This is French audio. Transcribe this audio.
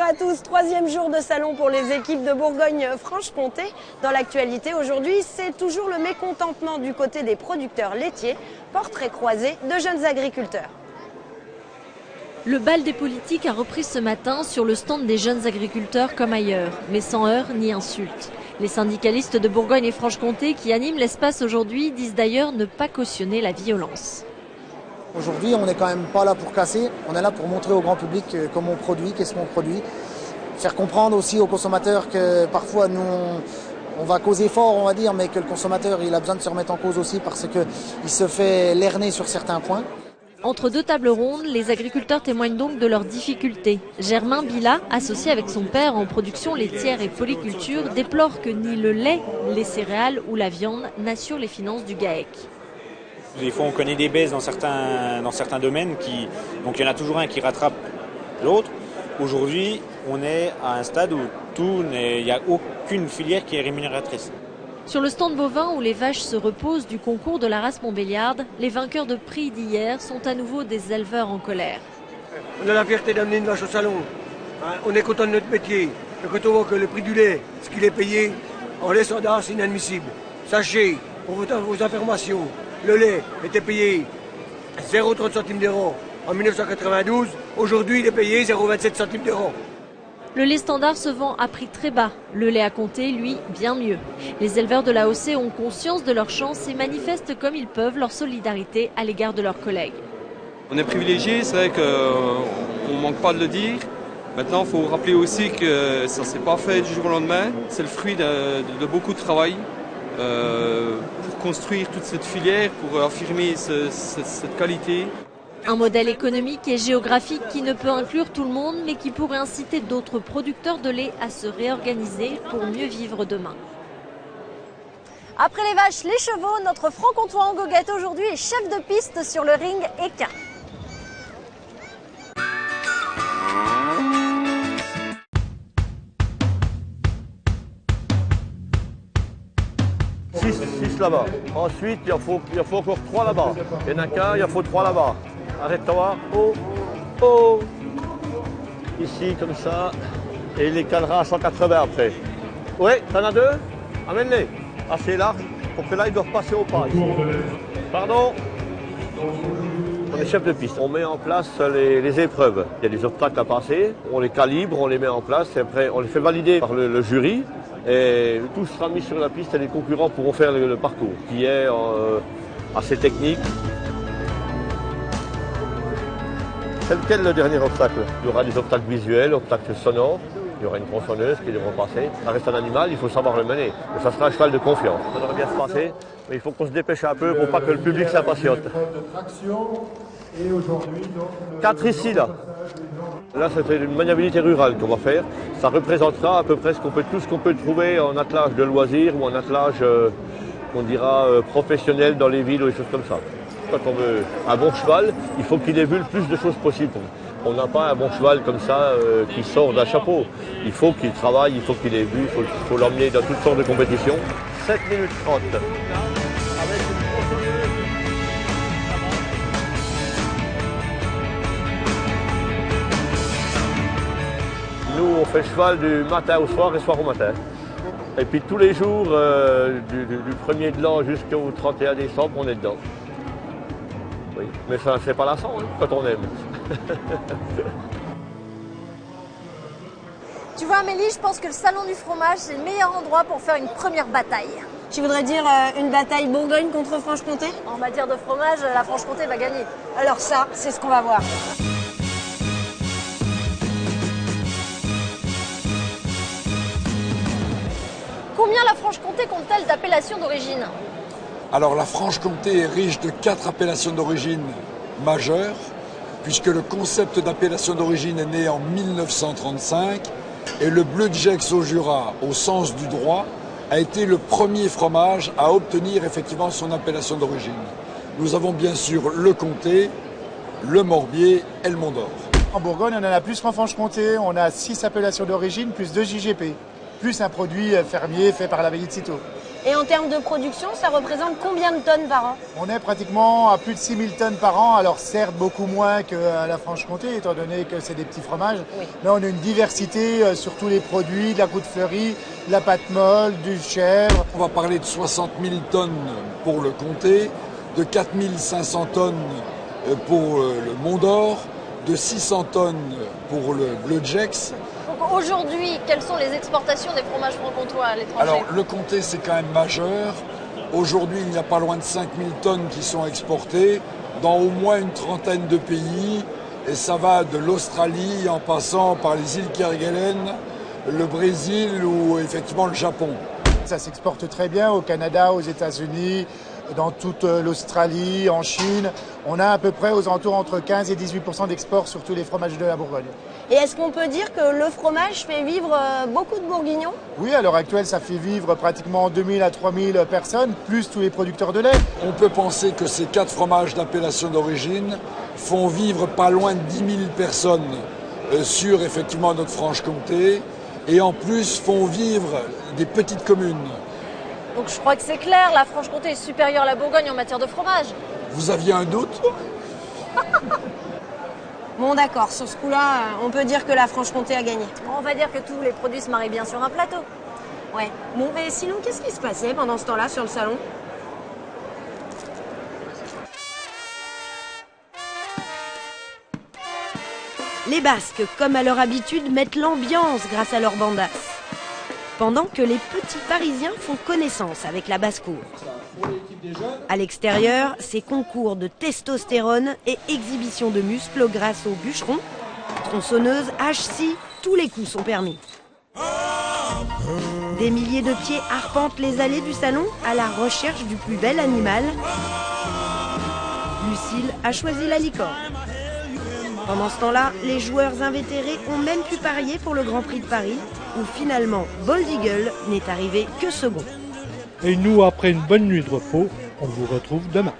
à tous, troisième jour de salon pour les équipes de Bourgogne-Franche-Comté. Dans l'actualité aujourd'hui, c'est toujours le mécontentement du côté des producteurs laitiers, portrait croisé de jeunes agriculteurs. Le bal des politiques a repris ce matin sur le stand des jeunes agriculteurs comme ailleurs, mais sans heurts ni insultes. Les syndicalistes de Bourgogne et Franche-Comté qui animent l'espace aujourd'hui disent d'ailleurs ne pas cautionner la violence. Aujourd'hui, on n'est quand même pas là pour casser, on est là pour montrer au grand public comment on produit, qu'est-ce qu'on produit. Faire comprendre aussi aux consommateurs que parfois nous, on va causer fort, on va dire, mais que le consommateur il a besoin de se remettre en cause aussi parce qu'il se fait lerner sur certains points. Entre deux tables rondes, les agriculteurs témoignent donc de leurs difficultés. Germain Bila, associé avec son père en production laitière et polyculture, déplore que ni le lait, les céréales ou la viande n'assurent les finances du GAEC. Des fois, on connaît des baisses dans certains domaines, donc il y en a toujours un qui rattrape l'autre. Aujourd'hui, on est à un stade où il n'y a aucune filière qui est rémunératrice. Sur le stand bovin où les vaches se reposent du concours de la race Montbéliarde, les vainqueurs de prix d'hier sont à nouveau des éleveurs en colère. On a la fierté d'amener une vache au salon. On est content de notre métier. Mais quand on voit que le prix du lait, ce qu'il est payé, en lait standard, c'est inadmissible. Sachez, pour vos informations, le lait était payé 0,30 centimes d'euros en 1992. Aujourd'hui, il est payé 0,27 centimes d'euros. Le lait standard se vend à prix très bas. Le lait à compter, lui, bien mieux. Les éleveurs de l'AOC ont conscience de leur chance et manifestent comme ils peuvent leur solidarité à l'égard de leurs collègues. On est privilégiés, c'est vrai qu'on ne manque pas de le dire. Maintenant, il faut rappeler aussi que ça ne s'est pas fait du jour au lendemain. C'est le fruit de beaucoup de travail pour construire toute cette filière, pour affirmer cette qualité. Un modèle économique et géographique qui ne peut inclure tout le monde, mais qui pourrait inciter d'autres producteurs de lait à se réorganiser pour mieux vivre demain. Après les vaches, les chevaux, notre franc-comtois en goguette aujourd'hui est chef de piste sur le ring équin. Six là-bas. Ensuite, il faut encore 3 là-bas. Il n'y en a qu'un, il faut 3 là-bas. Arrête-toi. Oh. Ici, comme ça. Et il les calera à 180 après. Oui, t'en as 2? Amène-les. Assez large pour que là, ils doivent passer au pas. Ici. Pardon? On est chef de piste. On met en place les épreuves. Il y a des obstacles à passer. On les calibre, on les met en place. Et après, on les fait valider par le jury. Et tout sera mis sur la piste et les concurrents pourront faire le parcours, qui est assez technique. C'est lequel le dernier obstacle? Il y aura des obstacles visuels, obstacles sonores, il y aura une tronçonneuse qui devront passer. Ça reste un animal, il faut savoir le mener. Mais ça sera un cheval de confiance. Ça devrait bien se passer, mais il faut qu'on se dépêche un peu pour pas que le public s'impatiente. 4 ici, là. Là, c'est une maniabilité rurale qu'on va faire. Ça représentera à peu près tout ce qu'on peut trouver en attelage de loisirs ou en attelage, on dira, professionnel dans les villes ou des choses comme ça. Quand on veut un bon cheval, il faut qu'il ait vu le plus de choses possible. On n'a pas un bon cheval comme ça qui sort d'un chapeau. Il faut qu'il travaille, il faut qu'il ait vu, il faut l'emmener dans toutes sortes de compétitions. 7 minutes 30. Nous, on fait cheval du matin au soir et soir au matin. Et puis tous les jours, du 1er de l'an jusqu'au 31 décembre, on est dedans. Oui, mais ça, c'est pas lassant quand on aime. Tu vois Amélie, je pense que le salon du fromage, c'est le meilleur endroit pour faire une première bataille. Tu voudrais dire une bataille Bourgogne contre Franche-Comté? En matière de fromage, la Franche-Comté va gagner. Alors ça, c'est ce qu'on va voir. Combien la Franche-Comté compte-t-elle d'appellations d'origine? Alors la Franche-Comté est riche de 4 appellations d'origine majeures, puisque le concept d'appellation d'origine est né en 1935 et le Bleu de Gex au Jura, au sens du droit, a été le premier fromage à obtenir effectivement son appellation d'origine. Nous avons bien sûr le Comté, le Morbier et le Mont d'Or. En Bourgogne, on en a plus qu'en Franche-Comté. On a 6 appellations d'origine plus 2 JGP. plus un produit fermier fait par l'abbaye de Cîteaux. Et en termes de production, ça représente combien de tonnes par an? On est pratiquement à plus de 6000 tonnes par an, alors certes beaucoup moins qu'à la Franche-Comté, étant donné que c'est des petits fromages, oui. Mais on a une diversité sur tous les produits, de la croûte fleurie, de la pâte molle, du chèvre. On va parler de 60 000 tonnes pour le comté, de 4 500 tonnes pour le Mont d'Or, de 600 tonnes pour le Bleu Gex. Donc aujourd'hui, quelles sont les exportations des fromages franc-comtois à l'étranger? Alors le comté c'est quand même majeur. Aujourd'hui il n'y a pas loin de 5 000 tonnes qui sont exportées dans au moins une trentaine de pays. Et ça va de l'Australie en passant par les îles Kerguelen, le Brésil ou effectivement le Japon. Ça s'exporte très bien au Canada, aux États-Unis, dans toute l'Australie, en Chine. On a à peu près aux alentours entre 15 et 18% d'export sur tous les fromages de la Bourgogne. Et est-ce qu'on peut dire que le fromage fait vivre beaucoup de Bourguignons? Oui, à l'heure actuelle, ça fait vivre pratiquement 2000 à 3000 personnes, plus tous les producteurs de lait. On peut penser que ces 4 fromages d'appellation d'origine font vivre pas loin de 10 000 personnes sur effectivement notre Franche-Comté et en plus font vivre des petites communes. Donc je crois que c'est clair, la Franche-Comté est supérieure à la Bourgogne en matière de fromage. Vous aviez un doute? Bon d'accord, sur ce coup-là, on peut dire que la Franche-Comté a gagné. On va dire que tous les produits se marient bien sur un plateau. Ouais. Bon, mais sinon, qu'est-ce qui se passait pendant ce temps-là sur le salon? Les Basques, comme à leur habitude, mettent l'ambiance grâce à leurs bandas. Pendant que les petits Parisiens font connaissance avec la basse-cour. À l'extérieur, c'est concours de testostérone et exhibition de muscles grâce aux bûcherons. Tronçonneuses, haches-scie, tous les coups sont permis. Des milliers de pieds arpentent les allées du salon à la recherche du plus bel animal. Lucille a choisi la licorne. Pendant ce temps-là, les joueurs invétérés ont même pu parier pour le Grand Prix de Paris, où finalement Bold Eagle n'est arrivé que second. Et nous, après une bonne nuit de repos, on vous retrouve demain.